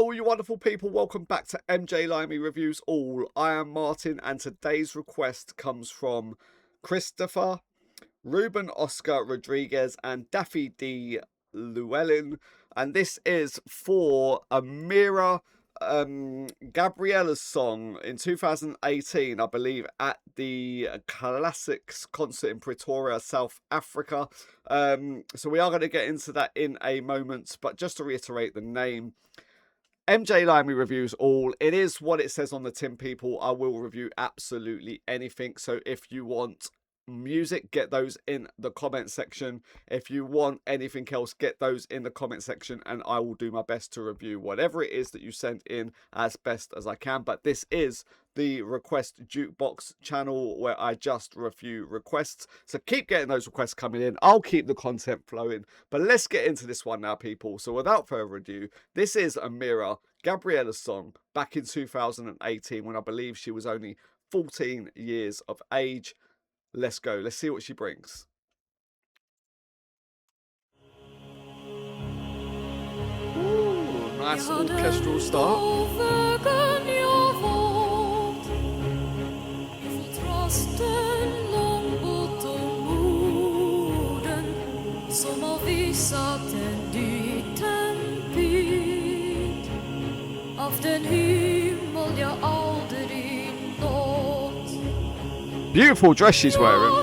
Hello, you wonderful people. Welcome back to MJLimey Reviews All. I am Martin, and today's request comes from Christopher, Ruben Oscar Rodriguez, and Daffy D. Llewellyn. And this is for Amira Gabriella's song in 2018, I believe, at the Classics concert in Pretoria, South Africa. So we are going to get into that in a moment, but just to reiterate the name, MJLimey Reviews All. It is what it says on the tin, people. I will review absolutely anything. So if you want music, get those in the comment section. If you want anything else, get those in the comment section, and I will do my best to review whatever it is that you sent in as best as I can. But this is the Request Jukebox channel where I just review requests, so keep getting those requests coming in. I'll keep the content flowing, but let's get into this one now, people. So without further ado, this is Amira Gabriella's song back in 2018, when I believe she was only 14 years of age. Let's go. Let's see what she brings. Ooh, nice orchestral start. Beautiful dress she's wearing.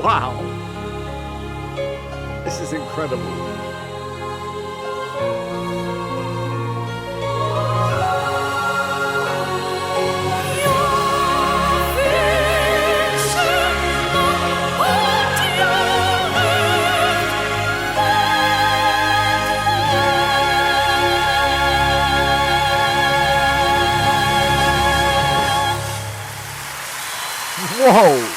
Wow, this is incredible. Whoa.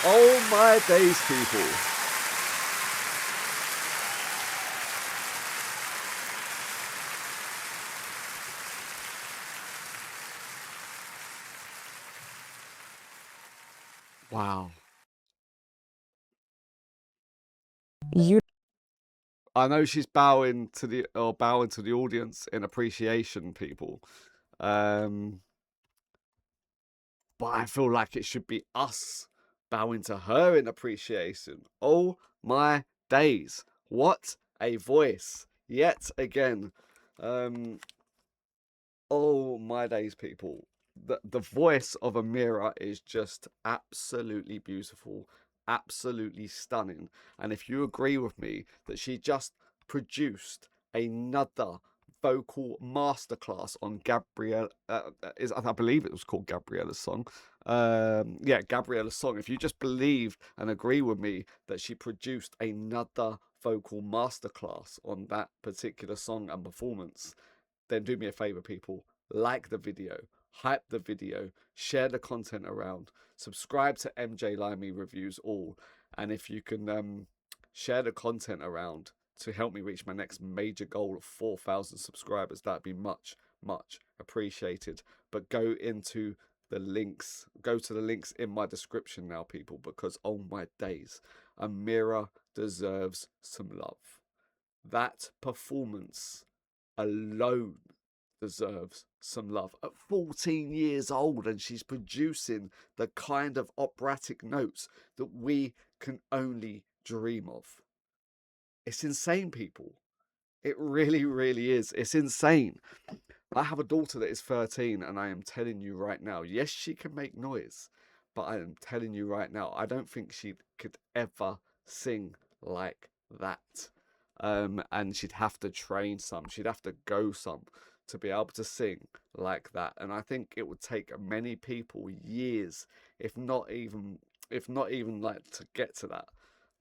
Oh my days, people. Wow. I know she's bowing to the audience in appreciation, people. But I feel like it should be us bowing to her in appreciation. Oh my days. What a voice. Yet again. Oh my days, people. The voice of Amira is just absolutely beautiful. absolutely stunning. And if you agree with me that she just produced another vocal masterclass on Gabrielle, I believe it was called Gabriella's song. Yeah, Gabriella's song. If you just believe and agree with me that she produced another vocal masterclass on that particular song and performance, then do me a favor, people. Like the video, hype the video, share the content around, subscribe to MJLimey Reviews All, and if you can share the content around to help me reach my next major goal of 4,000 subscribers, that'd be much, much appreciated. But go to the links in my description now, people, because oh my days, Amira deserves some love. That performance alone deserves some love. At 14 years old, and she's producing the kind of operatic notes that we can only dream of. It's insane, people. It really, really is. It's insane. I have a daughter that is 13, and I am telling you right now, yes, she can make noise, but I am telling you right now, I don't think she could ever sing like that. And she'd have to train some, she'd have to go some to be able to sing like that. And I think it would take many people years, if not even like to get to that.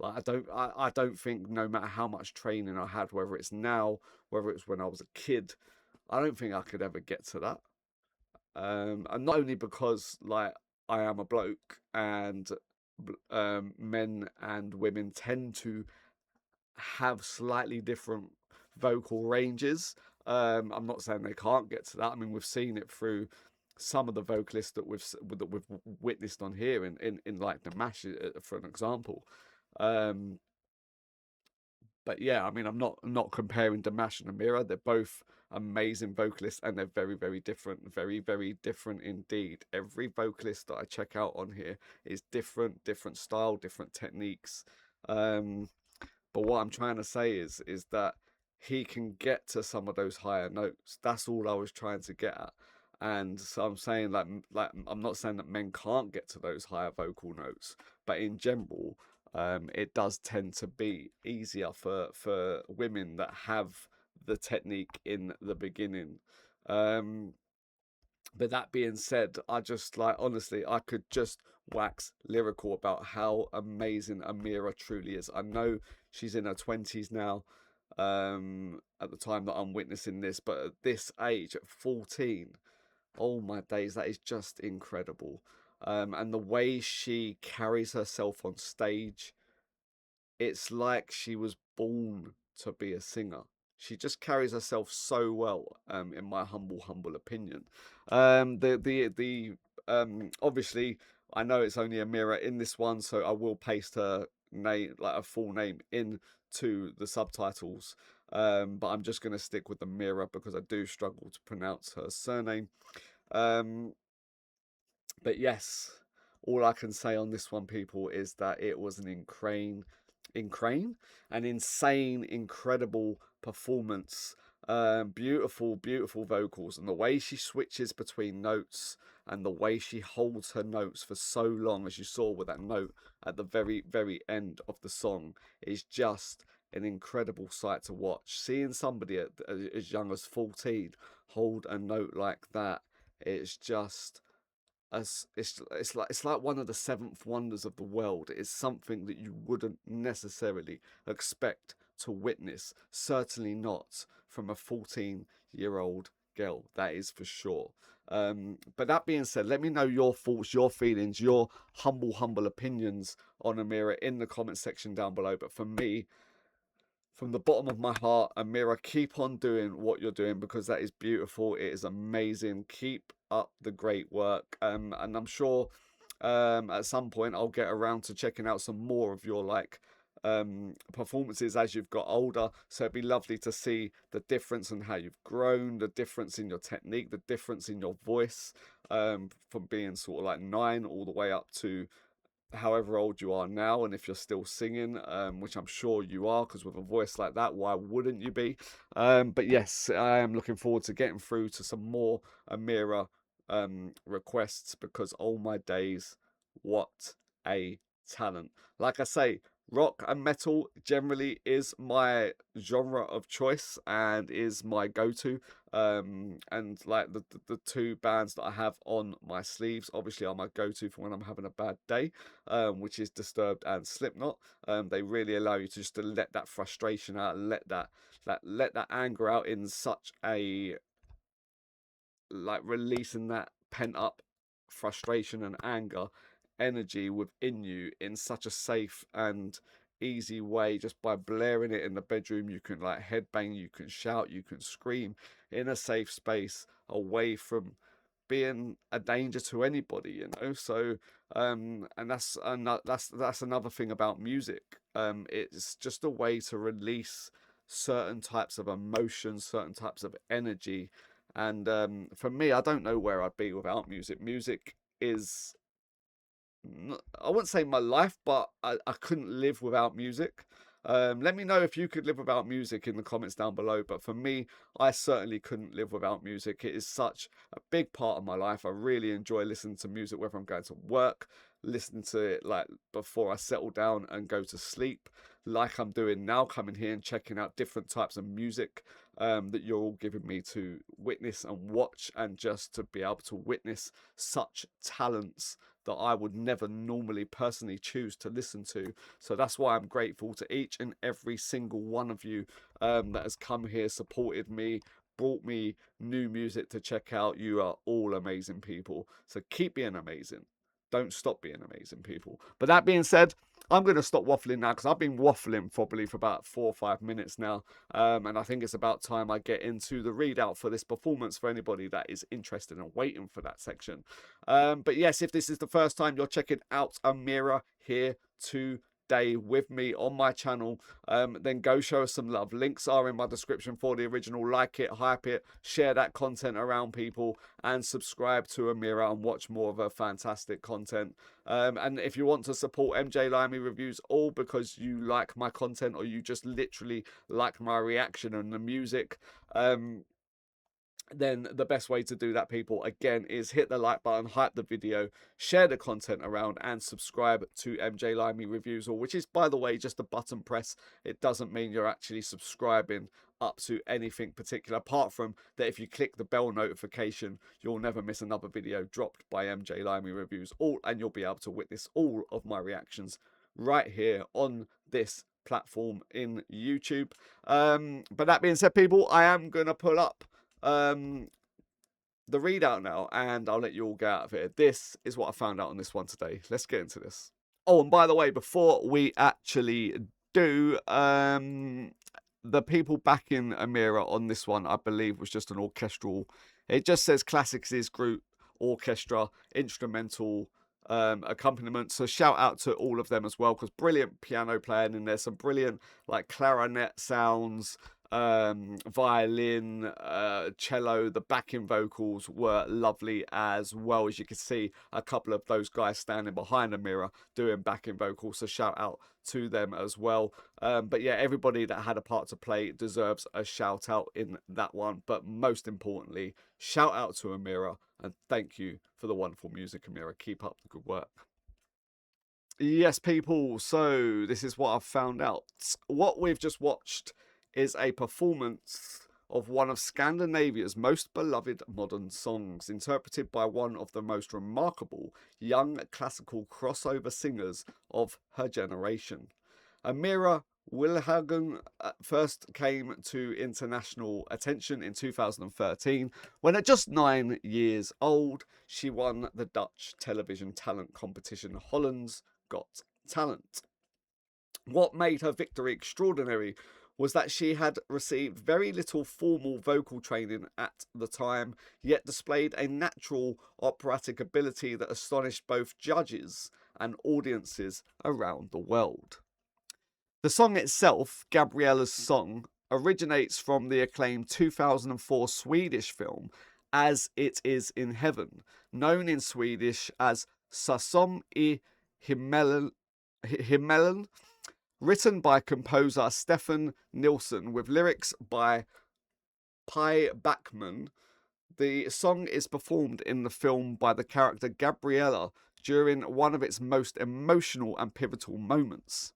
Like I don't think, no matter how much training I had, whether it's now, whether it's when I was a kid, I don't think I could ever get to that. And not only because like I am a bloke, and men and women tend to have slightly different vocal ranges. I'm not saying they can't get to that. I mean, we've seen it through some of the vocalists that we've witnessed on here in like the mash, for an example. Um, but yeah, I mean, I'm not comparing Damash and Amira. They're both amazing vocalists, and they're very, very different, very, very different indeed. Every vocalist that I check out on here is different style, different techniques. Um, but what I'm trying to say is that he can get to some of those higher notes. That's all I was trying to get at. And so I'm saying, like I'm not saying that men can't get to those higher vocal notes, but in general, it does tend to be easier for women that have the technique in the beginning. Um, but that being said, I just, like, honestly, I could just wax lyrical about how amazing Amira truly is. I know she's in her 20s now, at the time that I'm witnessing this, but at this age, at 14, oh my days, that is just incredible. And the way she carries herself on stage, it's like she was born to be a singer. She just carries herself so well, in my humble opinion. The Obviously, I know it's only Amira in this one, so I will paste her name, like a full name, into the subtitles. But I'm just gonna stick with Amira because I do struggle to pronounce her surname. Um, but yes, all I can say on this one, people, is that it was an insane, incredible performance. Beautiful vocals, and the way she switches between notes, and the way she holds her notes for so long, as you saw with that note at the very end of the song, is just an incredible sight to watch. Seeing somebody as young as 14 hold a note like that, it's just, as it's like one of the seventh wonders of the world. It's something that you wouldn't necessarily expect to witness, certainly not from a 14-year-old girl, that is for sure. But that being said, let me know your thoughts, your feelings, your humble opinions on Amira in the comment section down below. But for me, from the bottom of my heart, Amira, keep on doing what you're doing, because that is beautiful. It is amazing. Keep up the great work. And I'm sure at some point I'll get around to checking out some more of your performances as you've got older. So it'd be lovely to see the difference in how you've grown, the difference in your technique, the difference in your voice, from being sort of like 9 all the way up to however old you are now, and if you're still singing, which I'm sure you are, because with a voice like that, why wouldn't you be? But yes, I am looking forward to getting through to some more Amira requests, because oh my days, what a talent. Like I say, rock and metal generally is my genre of choice and is my go-to. And like the two bands that I have on my sleeves obviously are my go-to for when I'm having a bad day, which is Disturbed and Slipknot. They really allow you to just to let that frustration out, and let that anger out in such a, like, releasing that pent up frustration and anger energy within you in such a safe and easy way, just by blaring it in the bedroom. You can like headbang, you can shout, you can scream in a safe space away from being a danger to anybody, you know. So and that's another thing about music. It's just a way to release certain types of emotions, certain types of energy. And for me, I don't know where I'd be without music. Music is, I wouldn't say my life, but I couldn't live without music. Let me know if you could live without music in the comments down below. But for me, I certainly couldn't live without music. It is such a big part of my life. I really enjoy listening to music, whether I'm going to work, listening to it like before I settle down and go to sleep, like I'm doing now, coming here and checking out different types of music that you're all giving me to witness and watch, and just to be able to witness such talents that I would never normally personally choose to listen to. So that's why I'm grateful to each and every single one of you that has come here, supported me, brought me new music to check out. You are all amazing people. So keep being amazing. Don't stop being amazing people. But that being said, I'm going to stop waffling now, because I've been waffling probably for about 4 or 5 minutes now. And I think it's about time I get into the readout for this performance for anybody that is interested and waiting for that section. But yes, if this is the first time you're checking out Amira here today with me on my channel, then go show us some love. Links are in my description for the original. Like it, hype it, share that content around people, and subscribe to Amira and watch more of her fantastic content. And if you want to support MJLimey Reviews All because you like my content, or you just literally like my reaction and the music, then the best way to do that, people, again, is hit the like button, hype the video, share the content around, and subscribe to MJLimey Reviews All, which is, by the way, just a button press. It doesn't mean you're actually subscribing up to anything particular, apart from that if you click the bell notification, you'll never miss another video dropped by MJLimey Reviews All, and you'll be able to witness all of my reactions right here on this platform in YouTube. But that being said, people, I am gonna pull up the readout now, and I'll let you all get out of here. This is what I found out on this one today. Let's get into this. Oh, and by the way, before we actually do, the people backing Amira on this one, I believe, was just an orchestral. It just says Classics' group, orchestra, instrumental accompaniment. So shout out to all of them as well, because brilliant piano playing in there, some brilliant like clarinet sounds, violin, cello. The backing vocals were lovely as well. As you can see, a couple of those guys standing behind Amira doing backing vocals, so shout out to them as well. But yeah, everybody that had a part to play deserves a shout out in that one. But most importantly, shout out to Amira, and thank you for the wonderful music, Amira. Keep up the good work. Yes, people, so this is what I've found out. What we've just watched is a performance of one of Scandinavia's most beloved modern songs, interpreted by one of the most remarkable young classical crossover singers of her generation. Amira Willighagen first came to international attention in 2013, when at just 9 years old, she won the Dutch television talent competition Holland's Got Talent. What made her victory extraordinary was that she had received very little formal vocal training at the time, yet displayed a natural operatic ability that astonished both judges and audiences around the world. The song itself, Gabriella's song, originates from the acclaimed 2004 Swedish film As It Is in Heaven, known in Swedish as Sasom I Himmelen, written by composer Stefan Nilsson with lyrics by Pi Backman. The song is performed in the film by the character Gabriella during one of its most emotional and pivotal moments.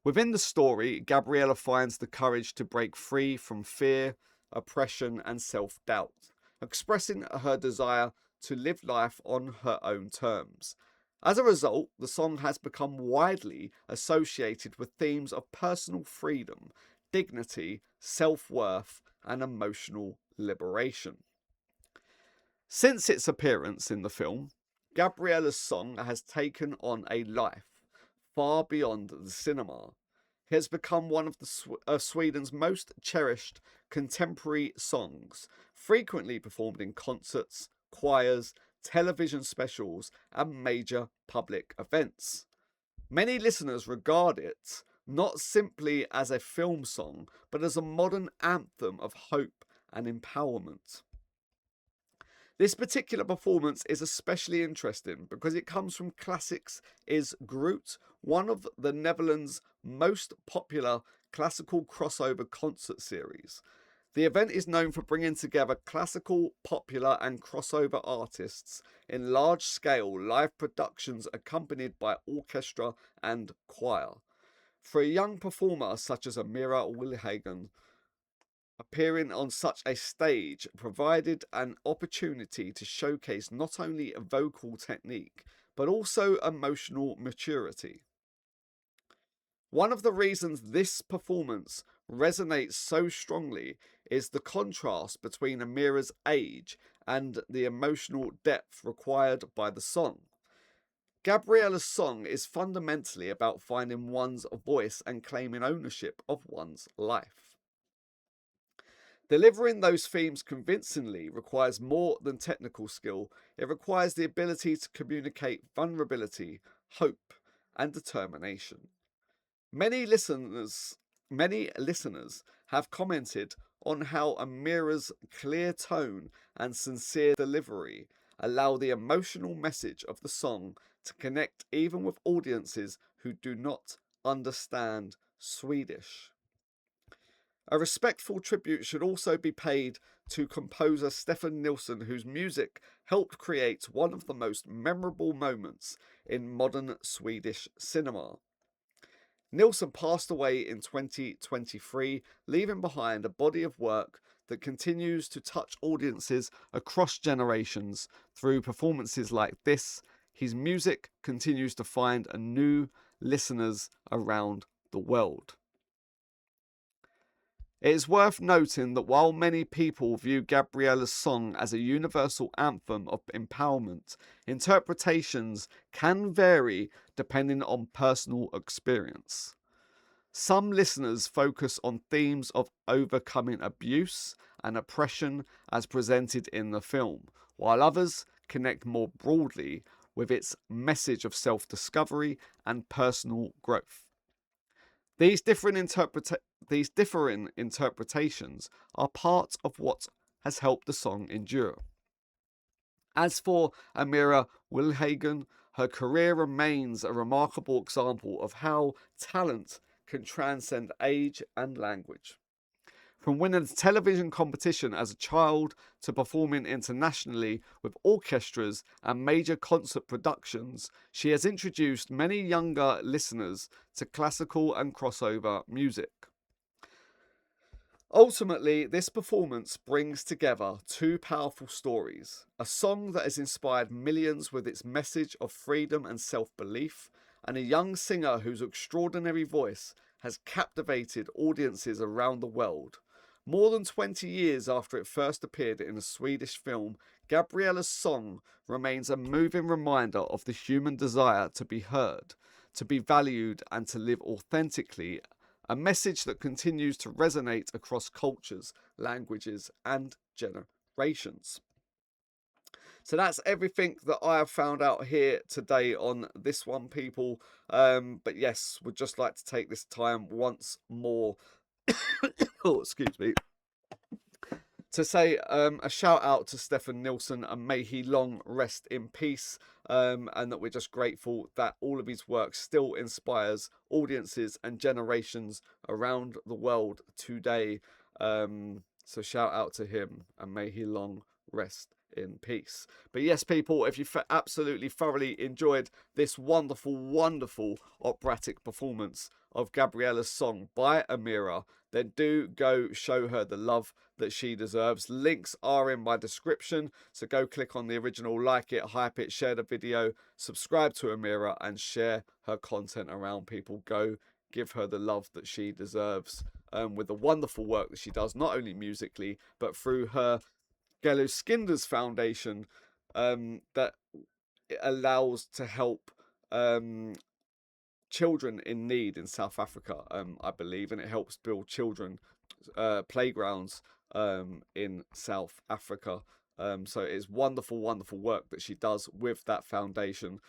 Within the story, Gabriella finds the courage to break free from fear, oppression, and self-doubt, expressing her desire to live life on her own terms. As a result, the song has become widely associated with themes of personal freedom, dignity, self-worth, and emotional liberation. Since its appearance in the film, Gabriella's song has taken on a life far beyond the cinema. It has become one of Sweden's most cherished contemporary songs, frequently performed in concerts, choirs, television specials, and major public events. Many listeners regard it not simply as a film song, but as a modern anthem of hope and empowerment. This particular performance is especially interesting because it comes from Classics is Groot, one of the Netherlands' most popular classical crossover concert series. The event is known for bringing together classical, popular, and crossover artists in large-scale live productions accompanied by orchestra and choir. For a young performer such as Amira Willighagen, appearing on such a stage provided an opportunity to showcase not only vocal technique, but also emotional maturity. One of the reasons this performance resonates so strongly is the contrast between Amira's age and the emotional depth required by the song. Gabriella's song is fundamentally about finding one's voice and claiming ownership of one's life. Delivering those themes convincingly requires more than technical skill. It requires the ability to communicate vulnerability, hope, and determination. Many listeners have commented on how Amira's clear tone and sincere delivery allow the emotional message of the song to connect even with audiences who do not understand Swedish. A respectful tribute should also be paid to composer Stefan Nilsson, whose music helped create one of the most memorable moments in modern Swedish cinema. Nilsson passed away in 2023, leaving behind a body of work that continues to touch audiences across generations through performances like this. His music continues to find new listeners around the world. It is worth noting that while many people view Gabriella's song as a universal anthem of empowerment, interpretations can vary depending on personal experience. Some listeners focus on themes of overcoming abuse and oppression as presented in the film, while others connect more broadly with its message of self-discovery and personal growth. These differing interpretations are part of what has helped the song endure. As for Amira Willighagen, her career remains a remarkable example of how talent can transcend age and language. From winning a television competition as a child to performing internationally with orchestras and major concert productions, she has introduced many younger listeners to classical and crossover music. Ultimately, this performance brings together two powerful stories: a song that has inspired millions with its message of freedom and self-belief, and a young singer whose extraordinary voice has captivated audiences around the world. More than 20 years after it first appeared in a Swedish film, Gabriella's song remains a moving reminder of the human desire to be heard, to be valued, and to live authentically, a message that continues to resonate across cultures, languages, and generations. So that's everything that I have found out here today on this one, people. But yes, would just like to take this time once more oh, excuse me, to say a shout out to Stefan Nilsson, and may he long rest in peace, and that we're just grateful that all of his work still inspires audiences and generations around the world today. So shout out to him, and may he long rest in peace. But yes, people, if you absolutely thoroughly enjoyed this wonderful, wonderful operatic performance of Gabriella's song by Amira, then do go show her the love that she deserves. Links are in my description, so go click on the original, like it, hype it, share the video, subscribe to Amira, and share her content around, people. Go give her the love that she deserves, with the wonderful work that she does, not only musically, but through her Gelu Skinders Foundation, that allows to help children in need in South Africa, I believe, and it helps build children playgrounds in South Africa. So it's wonderful, wonderful work that she does with that foundation.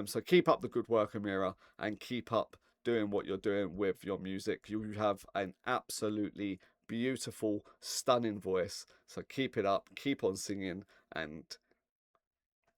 So keep up the good work, Amira, and keep up doing what you're doing with your music. You have an absolutely beautiful, stunning voice. So keep it up, keep on singing, and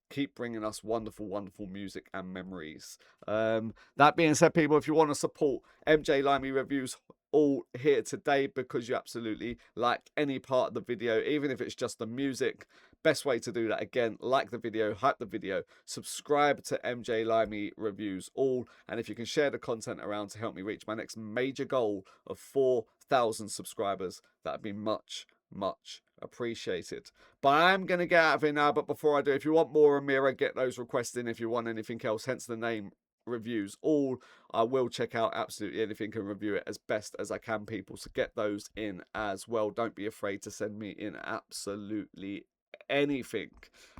keep bringing us wonderful, wonderful music and memories. That being said, people, if you want to support MJLimey Reviews All here today because you absolutely like any part of the video, even if it's just the music, best way to do that, again, like the video, hype the video, subscribe to MJLimey Reviews All, and if you can share the content around to help me reach my next major goal of 4,000 subscribers, that'd be much, much appreciated. But I'm going to get out of here now. But before I do, if you want more Amira, get those requests in. If you want anything else, hence the name Reviews All, I will check out absolutely anything and review it as best as I can, people. So get those in as well. Don't be afraid to send me in absolutely anything.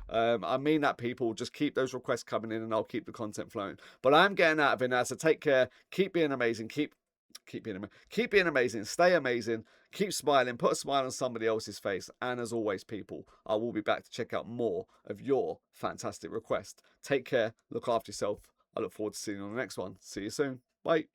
I mean that, people. Just keep those requests coming in and I'll keep the content flowing. But I'm getting out of here now, so take care. Keep being amazing. Keep being amazing. Stay amazing. Keep smiling. Put a smile on somebody else's face. And as always, people, I will be back to check out more of your fantastic requests. Take care. Look after yourself. I look forward to seeing you on the next one. See you soon. Bye.